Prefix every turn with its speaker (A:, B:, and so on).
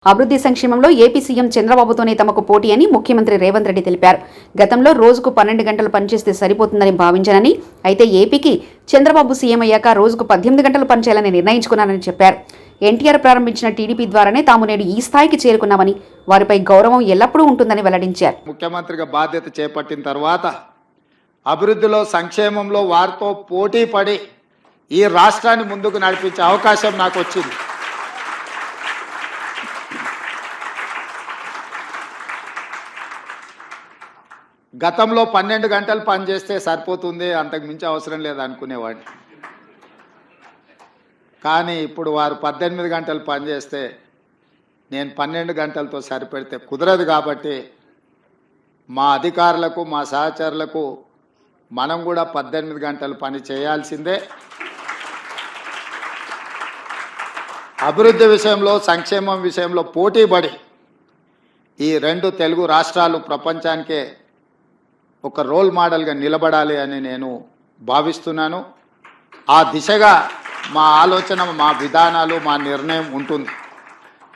A: అభివృద్ధి సంక్షేమంలో AP CM చంద్రబాబుతోనే తమకు పోటీ అని ముఖ్యమంత్రి రేవంత్ రెడ్డి తెలిపారు. గతంలో రోజుకు 12 గంటలు పనిచేస్తే సరిపోతుందని భావించానని, అయితే ఏపీకి చంద్రబాబు సీఎం అయ్యాక రోజుకు 18 గంటలు పనిచేయాలని నిర్ణయించుకున్నానని చెప్పారు. ఎన్టీఆర్ ప్రారంభించిన టీడీపీ ద్వారానే తాము నేడు ఈ స్థాయికి చేరుకున్నామని, వారిపై గౌరవం ఎల్లప్పుడూ ఉంటుందని వెల్లడించారు.
B: ముఖ్యమంత్రిగా బాధ్యత చేపట్టిన తర్వాత అభివృద్ధిలో సంక్షేమంలో వారితో పోటీ పడి ఈ రాష్ట్రాన్ని ముందుకు నడిపించే అవకాశం నాకు వచ్చింది. గతంలో 12 గంటలు పనిచేస్తే సరిపోతుంది, అంతకు మించి అవసరం లేదు అనుకునేవాడిని. కానీ ఇప్పుడు వారు 18 గంటలు పనిచేస్తే నేను 12 గంటలతో సరిపెడితే కుదరదు. కాబట్టి మా అధికారులకు, మా సహచరులకు మనం కూడా 18 గంటలు పని చేయాల్సిందే. అభివృద్ధి విషయంలో, సంక్షేమం విషయంలో పోటీపడి ఈ 2 తెలుగు రాష్ట్రాలు ప్రపంచానికే ఒక రోల్ మోడల్గా నిలబడాలి అని నేను భావిస్తున్నాను. ఆ దిశగా మా ఆలోచన, మా విధానాలు, మా నిర్ణయం ఉంటుంది.